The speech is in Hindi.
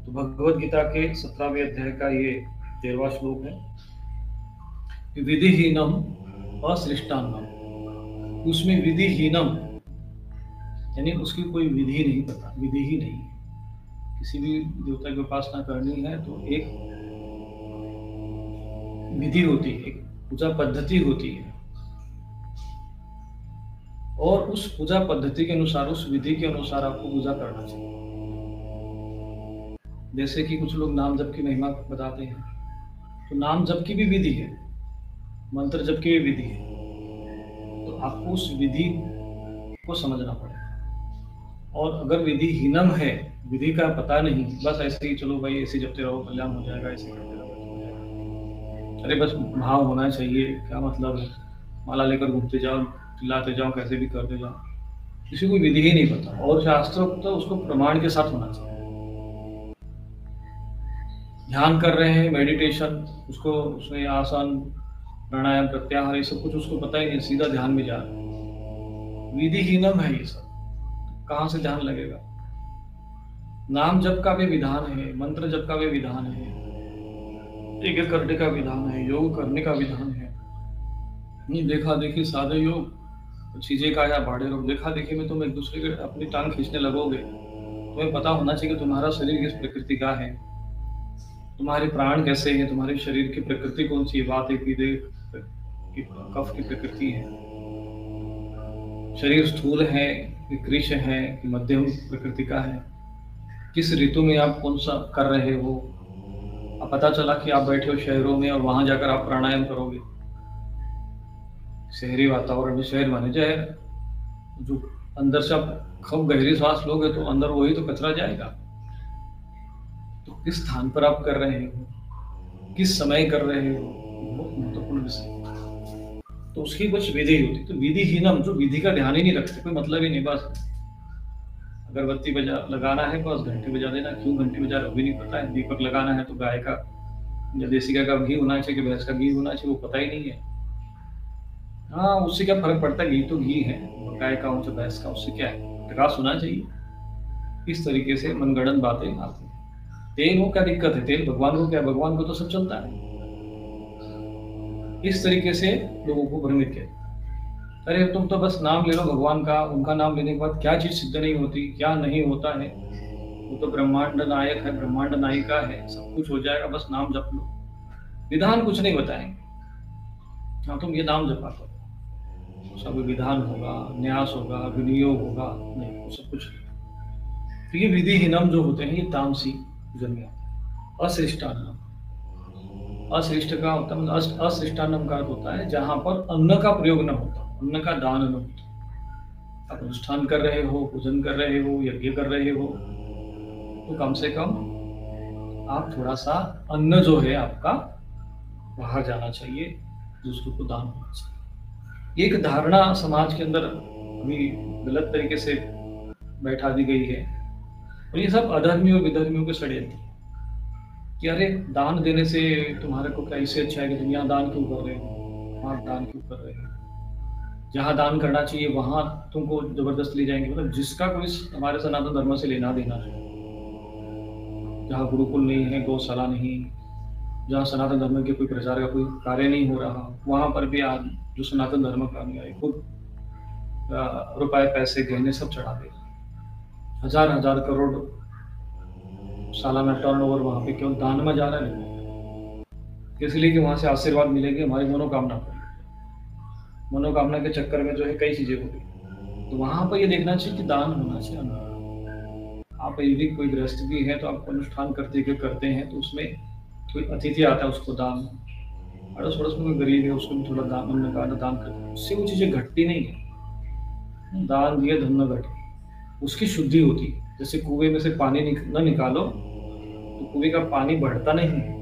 तो भगवद गीता के 17वें अध्याय का ये 13वां श्लोक है। विधिहीनम असृष्टान्नम। उसमें विधिहीनम यानी उसकी कोई विधि नहीं पता, विधि ही नहीं है। किसी भी देवता की उपासना करनी है तो एक विधि होती है, एक पूजा पद्धति होती है, और उस पूजा पद्धति के अनुसार, उस विधि के अनुसार आपको पूजा करना चाहिए। जैसे कि कुछ लोग नाम जप की महिमा बताते हैं, तो नाम जप की भी विधि है, मंत्र जप की भी विधि है, तो आपको उस विधि को समझना पड़ेगा। और अगर विधि हीनम है, विधि का पता नहीं, बस ऐसे ही चलो भाई ऐसे जपते रहो कल्याण हो जाएगा, ऐसे करते रहो हो जाएगा, अरे बस भाव होना चाहिए, क्या मतलब है, माला लेकर घूमते जाओ, चिल्लाते जाओ, कैसे भी करते जाओ, किसी को विधि ही नहीं पता। और शास्त्रों तो उसको प्रमाण के साथ होना चाहिए। ध्यान कर रहे हैं, मेडिटेशन, उसको उसमें आसन प्राणायाम प्रत्याहार ये सब कुछ उसको पता ही नहीं, सीधा ध्यान में जा रहा है, विधिहीनम है ये सब, कहाँ से ध्यान लगेगा। नाम जप का भी विधान है, मंत्र जप का भी विधान है, यज्ञ करने का विधान है, योग करने का विधान है। नहीं देखा देखी साधे योग, चीजें का या भाड़े रोग, देखा देखी में तुम एक दूसरे के अपनी टांग खींचने लगोगे। तुम्हें पता होना चाहिए कि तुम्हारा शरीर किस प्रकृति का है, तुम्हारे प्राण कैसे हैं, तुम्हारे शरीर की प्रकृति कौन सी है, वात की कफ की प्रकृति है, शरीर स्थूल है कि कृश है कि मध्यम प्रकृति का है, किस ऋतु में आप कौन सा कर रहे हो। अब पता चला कि आप बैठे हो शहरों में और वहां जाकर आप प्राणायाम करोगे, शहरी वातावरण में, शहर माने जहर, जो अंदर से आप खूब गहरी सांस लोगे तो अंदर वही तो कचरा जाएगा। तो किस स्थान पर आप कर रहे हो, किस समय कर रहे हो, बहुत महत्वपूर्ण विषय। तो उसकी कुछ विधि होती, तो विधिहीनम, जो विधि का ध्यान ही नहीं रखते, कोई मतलब ही नहीं, बस अगरबत्ती बजा लगाना है, बस घंटी बजा देना, क्यों घंटी बजा रहे हो भी नहीं पता है, दीपक लगाना है तो गाय का या देसी गाय का घी होना चाहिए कि भैंस का घी होना चाहिए, वो पता ही नहीं है। हाँ, उससे क्या फर्क पड़ता है, घी तो घी है, गाय का हो चाहे भैंस का, उससे क्या है, प्रकाश होना चाहिए। इस तरीके से मनगढ़ंत बातें आती हैं। तेल हो क्या दिक्कत है, तेल भगवान को क्या, भगवान को तो सब चलता है। इस तरीके से लोगों को भ्रमित किया, अरे तुम तो बस नाम ले लो भगवान का, उनका नाम लेने के बाद क्या चीज सिद्ध नहीं होती, क्या नहीं होता है, वो तो ब्रह्मांड नायक है, ब्रह्मांड नायिका है, सब कुछ हो जाएगा, बस नाम जप लो। विधान कुछ नहीं बताएंगे, हाँ तुम ये नाम जपा करो, सब विधान होगा, न्यास होगा, विनियोग होगा, नहीं वो सब कुछ नहीं। तो ये विधिहीनम जो होते हैं ये तामसी जन्म, अश्रेष्ठान्नम। अश्रेष्ठ का होता है, अश्रेष्ठान्नम का अर्थ होता है जहां पर अन्न का प्रयोग न होता, अन्न का दान न होता। आप अनुष्ठान कर रहे हो, पूजन कर रहे हो, यज्ञ कर रहे हो, तो कम से कम आप थोड़ा सा अन्न जो है आपका बाहर जाना चाहिए, दूसरों को दान होना चाहिए। एक धारणा समाज के अंदर अभी गलत तरीके से बैठा दी गई है, और ये सब अधर्मियों विधर्मियों के षड्यंत्र कि अरे दान देने से तुम्हारे को क्या, इससे अच्छा है कि तुम यहाँ दान क्यों कर रहे हो, वहाँ दान क्यों कर रहे हो, जहाँ दान करना चाहिए वहां तुमको जबरदस्त ले जाएंगे। मतलब जिसका कोई हमारे सनातन धर्म से लेना देना है, जहाँ गुरुकुल नहीं है, गौशाला नहीं, जहाँ सनातन धर्म के कोई प्रचार का कोई कार्य नहीं हो रहा, वहां पर भी आज जो सनातन धर्म का अनुयायी खुद रुपए पैसे गहने सब चढ़ा दे, हजार हजार करोड़ सालाना टर्नओवर वहां पे केवल दान में जा रहा है, इसलिए कि वहां से आशीर्वाद मिलेंगे, हमारी मनोकामना पूरी। मनोकामना के चक्कर में जो है कई चीजें हो गई। तो वहां पर ये देखना चाहिए कि दान होना चाहिए। आप यदि कोई गृहस्थ भी है तो आप अनुष्ठान करते हैं तो उसमें कोई अतिथि आता है उसको दान, अड़ोस पड़ोस में कोई गरीब है उसको भी थोड़ा दान, अन्न का दान करते हैं, उससे वो चीजें घटती नहीं है। दान दिए धन न घटे, उसकी शुद्धि होती है। जैसे कुएं में से पानी न निकालो तो कुएं का पानी बढ़ता नहीं है,